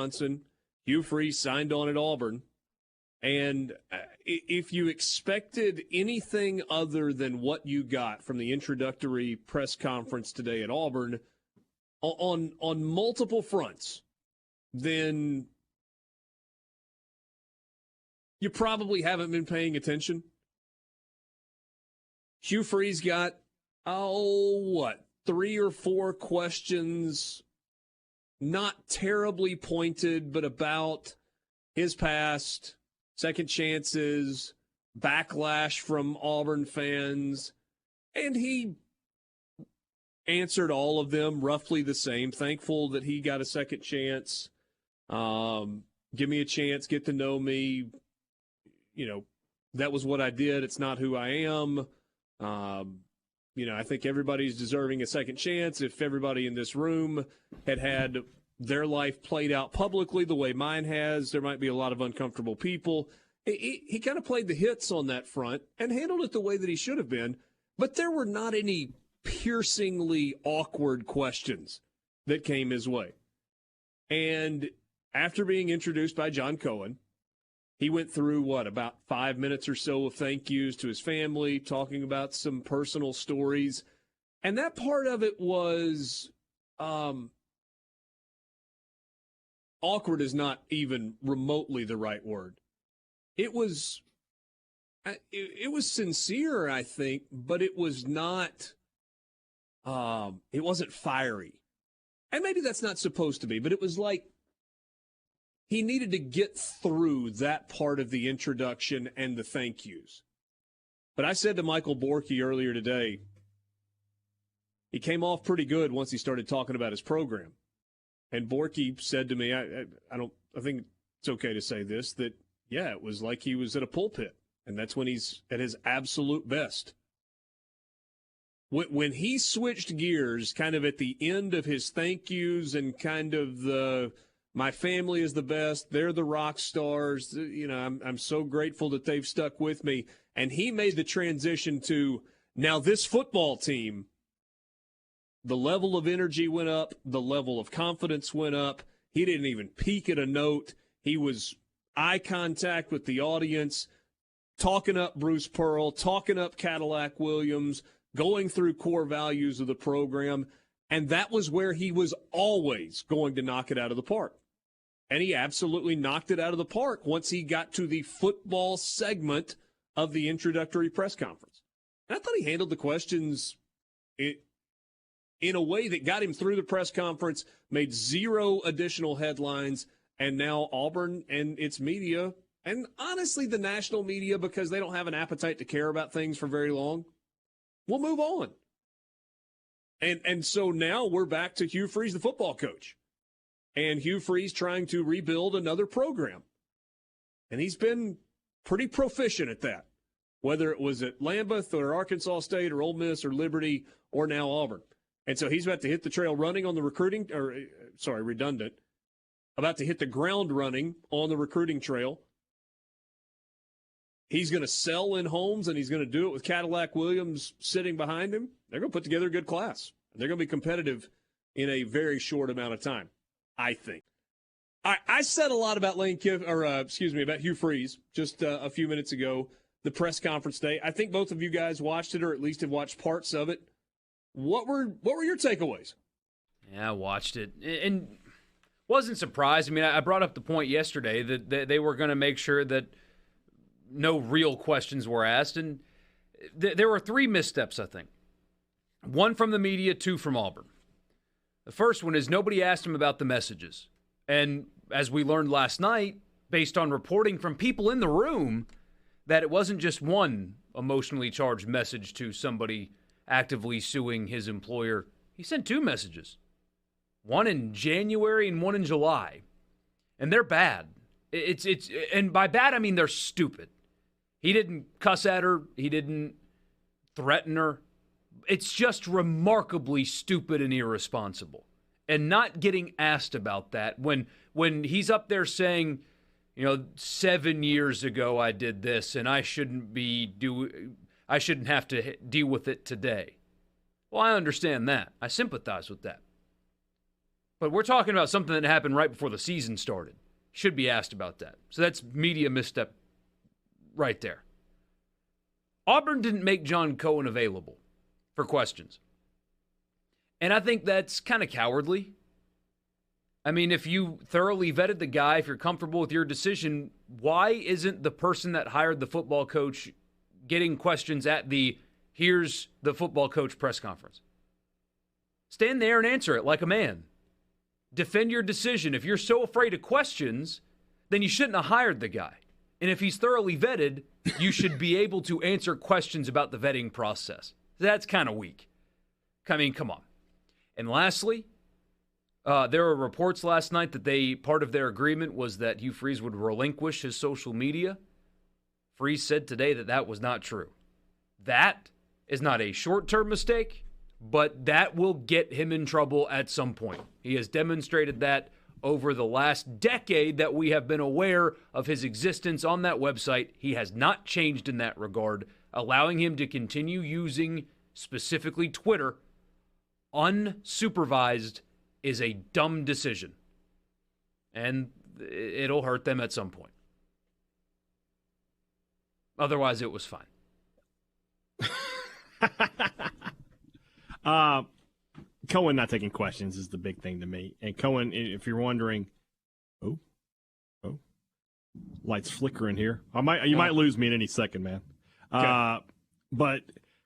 Johnson. Hugh Freeze signed on at Auburn. And if you expected anything other than what you got from the introductory press conference today at Auburn on multiple fronts, then you probably haven't been paying attention. Hugh Freeze got, 3 or 4 questions, not terribly pointed, but about his past, second chances, backlash from Auburn fans, and he answered all of them roughly the same. Thankful that he got a second chance. Give me a chance, get to know me. That was what I did. It's not who I am. I think everybody's deserving a second chance. If everybody in this room had their life played out publicly the way mine has, there might be a lot of uncomfortable people. He kind of played the hits on that front and handled it the way that he should have been, but there were not any piercingly awkward questions that came his way. And after being introduced by John Cohen, he went through, about 5 minutes or so of thank yous to his family, talking about some personal stories. And that part of it was awkward is not even remotely the right word. It was sincere, I think, but it was not, it wasn't fiery. And maybe that's not supposed to be, but it was like he needed to get through that part of the introduction and the thank yous. But I said to Michael Borky earlier today, he came off pretty good once he started talking about his program. And Borky said to me, I think it's okay to say this, that, yeah, it was like he was at a pulpit. And that's when he's at his absolute best. When he switched gears kind of at the end of his thank yous and kind of my family is the best, they're the rock stars, I'm so grateful that they've stuck with me. And he made the transition to, now this football team, the level of energy went up, the level of confidence went up. He didn't even peek at a note. He was eye contact with the audience, talking up Bruce Pearl, talking up Cadillac Williams, going through core values of the program. And that was where he was always going to knock it out of the park. And he absolutely knocked it out of the park once he got to the football segment of the introductory press conference. And I thought he handled the questions in a way that got him through the press conference, made 0 additional headlines, and now Auburn and its media, and honestly the national media, because they don't have an appetite to care about things for very long, will move on. And so now we're back to Hugh Freeze, the football coach. And Hugh Freeze trying to rebuild another program. And he's been pretty proficient at that, whether it was at Lambeth or Arkansas State or Ole Miss or Liberty or now Auburn. And so he's about to hit the trail running on the redundant, about to hit the ground running on the recruiting trail. He's going to sell in homes, and he's going to do it with Cadillac Williams sitting behind him. They're going to put together a good class. They're going to be competitive in a very short amount of time, I think. I said a lot about about Hugh Freeze just a few minutes ago, the press conference day. I think both of you guys watched it, or at least have watched parts of it. What were your takeaways? Yeah, I watched it and wasn't surprised. I mean, I brought up the point yesterday that they were going to make sure that no real questions were asked, and there were 3 missteps, I think. 1 from the media, 2 from Auburn. The first one is nobody asked him about the messages. And as we learned last night, based on reporting from people in the room, that it wasn't just one emotionally charged message to somebody actively suing his employer. He sent 2 messages. One in January and one in July. And they're bad. And by bad, I mean they're stupid. He didn't cuss at her. He didn't threaten her. It's just remarkably stupid and irresponsible. And not getting asked about that when he's up there saying, 7 years ago I did this and I shouldn't have to deal with it today. Well, I understand that. I sympathize with that. But we're talking about something that happened right before the season started. Should be asked about that. So that's media misstep right there. Auburn didn't make John Cohen available for questions. And I think that's kind of cowardly. I mean, if you thoroughly vetted the guy, if you're comfortable with your decision, why isn't the person that hired the football coach getting questions at the "here's the football coach" press conference? Stand there and answer it like a man. Defend your decision. If you're so afraid of questions, then you shouldn't have hired the guy. And if he's thoroughly vetted, you should be able to answer questions about the vetting process. That's kind of weak. I mean, come on. And lastly, there were reports last night that part of their agreement was that Hugh Freeze would relinquish his social media. Freeze said today that that was not true. That is not a short-term mistake, but that will get him in trouble at some point. He has demonstrated that over the last decade that we have been aware of his existence on that website. He has not changed in that regard. Allowing him to continue using specifically Twitter unsupervised is a dumb decision. And it'll hurt them at some point. Otherwise, it was fine. Cohen not taking questions is the big thing to me. And Cohen, if you're wondering, lights flickering here. You might lose me in any second, man. Okay. But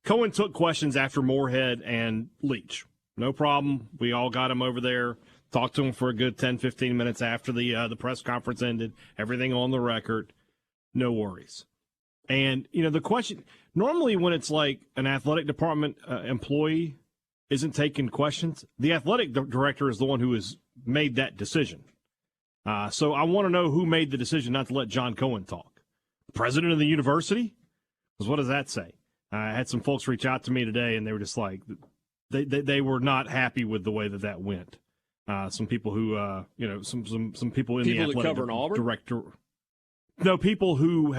Cohen took questions after Moorhead and Leach. No problem. We all got him over there. Talked to him for a good 10, 15 minutes after the press conference ended. Everything on the record. No worries. And, the question, normally when it's like an athletic department employee isn't taking questions, the athletic director is the one who has made that decision. So I want to know who made the decision not to let John Cohen talk. The president of the university? Because what does that say? I had some folks reach out to me today, and they were just like, they were not happy with the way that went. Some people who, some people in the athletic director. No, people who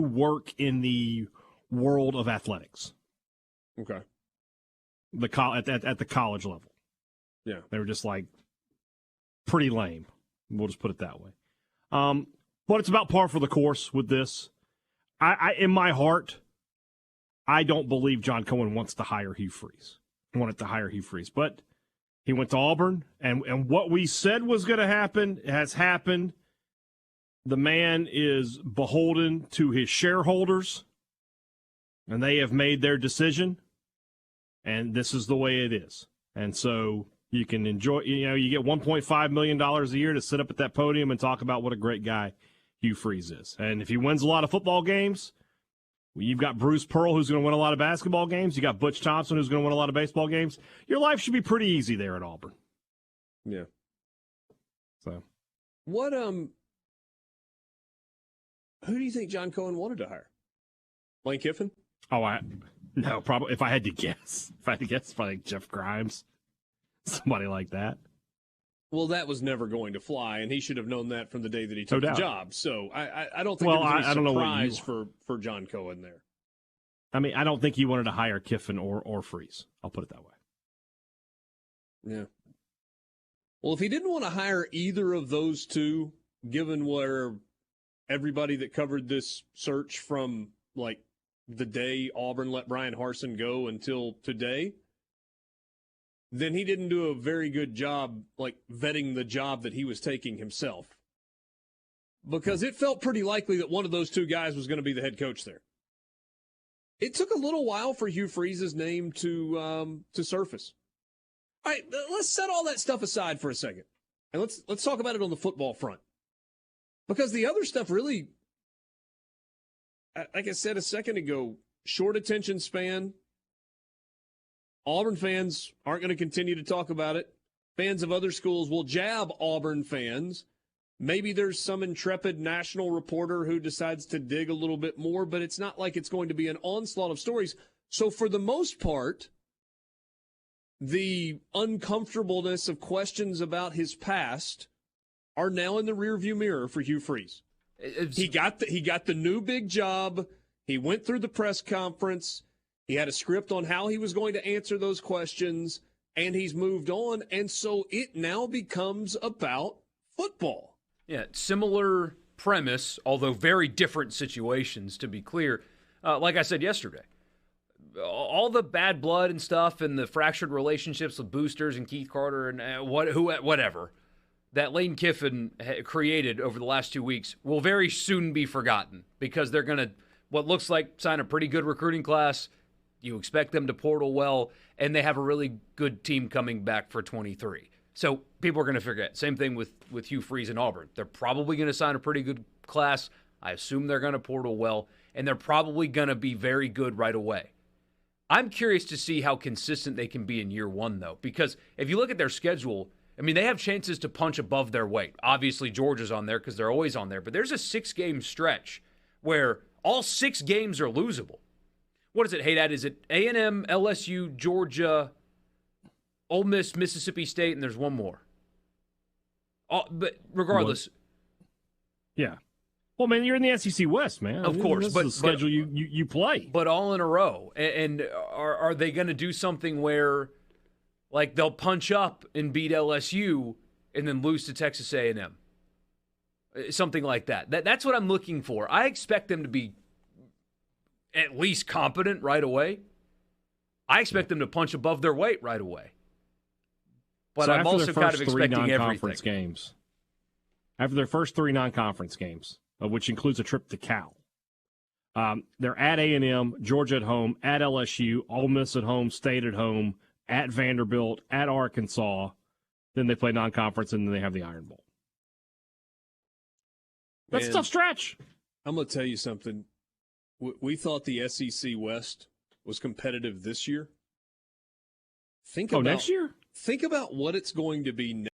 work in the world of athletics. Okay. At the college level. Yeah. They were just like pretty lame. We'll just put it that way. But it's about par for the course with this. I in my heart, I don't believe John Cohen wanted to hire Hugh Freeze. But he went to Auburn, and what we said was going to happen has happened. The man is beholden to his shareholders, and they have made their decision, and this is the way it is. And so you can enjoy, you get $1.5 million a year to sit up at that podium and talk about what a great guy Hugh Freeze is. And if he wins a lot of football games, you've got Bruce Pearl, who's going to win a lot of basketball games. You got Butch Thompson, who's going to win a lot of baseball games. Your life should be pretty easy there at Auburn. Yeah. So what, who do you think John Cohen wanted to hire? Lane Kiffin? No, probably. If I had to guess, probably Jeff Grimes, somebody like that. Well, that was never going to fly, and he should have known that from the day that he took the job. So I don't think there was any surprise for John Cohen there. I mean, I don't think he wanted to hire Kiffin or Freeze. I'll put it that way. Yeah. Well, if he didn't want to hire either of those two, given where everybody that covered this search from like the day Auburn let Brian Harsin go until today, then he didn't do a very good job like vetting the job that he was taking himself. Because it felt pretty likely that one of those two guys was going to be the head coach there. It took a little while for Hugh Freeze's name to surface. All right, let's set all that stuff aside for a second. And let's talk about it on the football front. Because the other stuff really, like I said a second ago, short attention span. Auburn fans aren't going to continue to talk about it. Fans of other schools will jab Auburn fans. Maybe there's some intrepid national reporter who decides to dig a little bit more, but it's not like it's going to be an onslaught of stories. So for the most part, the uncomfortableness of questions about his past are now in the rearview mirror for Hugh Freeze. He got the new big job. He went through the press conference. He had a script on how he was going to answer those questions. and he's moved on, and so it now becomes about football. Yeah, similar premise, although very different situations, to be clear. Like I said yesterday, all the bad blood and stuff and the fractured relationships with boosters and Keith Carter and whatever that Lane Kiffin created over the last 2 weeks will very soon be forgotten because they're going to, what looks like, sign a pretty good recruiting class. You expect them to portal well, and they have a really good team coming back for 23. So people are going to forget. Same thing with Hugh Freeze and Auburn. They're probably going to sign a pretty good class. I assume they're going to portal well, and they're probably going to be very good right away. I'm curious to see how consistent they can be in year one, though, because if you look at their schedule, I mean, they have chances to punch above their weight. Obviously, Georgia's on there because they're always on there, but there's a 6-game stretch where all 6 games are losable. What is it, Haydad? Is it A&M, LSU, Georgia, Ole Miss, Mississippi State, and there's one more? But regardless. Yeah. Well, man, you're in the SEC West, man. Of course. This is the schedule you play. But all in a row. And are they going to do something where, like, they'll punch up and beat LSU and then lose to Texas A&M? Something like that. That's what I'm looking for. I expect them to be at least competent right away. I expect them to punch above their weight right away. But I'm also kind of expecting everything. Games, after their first 3 non-conference games, which includes a trip to Cal, they're at A&M, Georgia at home, at LSU, Ole Miss at home, State at home, at Vanderbilt, at Arkansas. Then they play non-conference, and then they have the Iron Bowl. That's a tough stretch. I'm going to tell you something. We thought the SEC West was competitive this year. Think about next year? Think about what it's going to be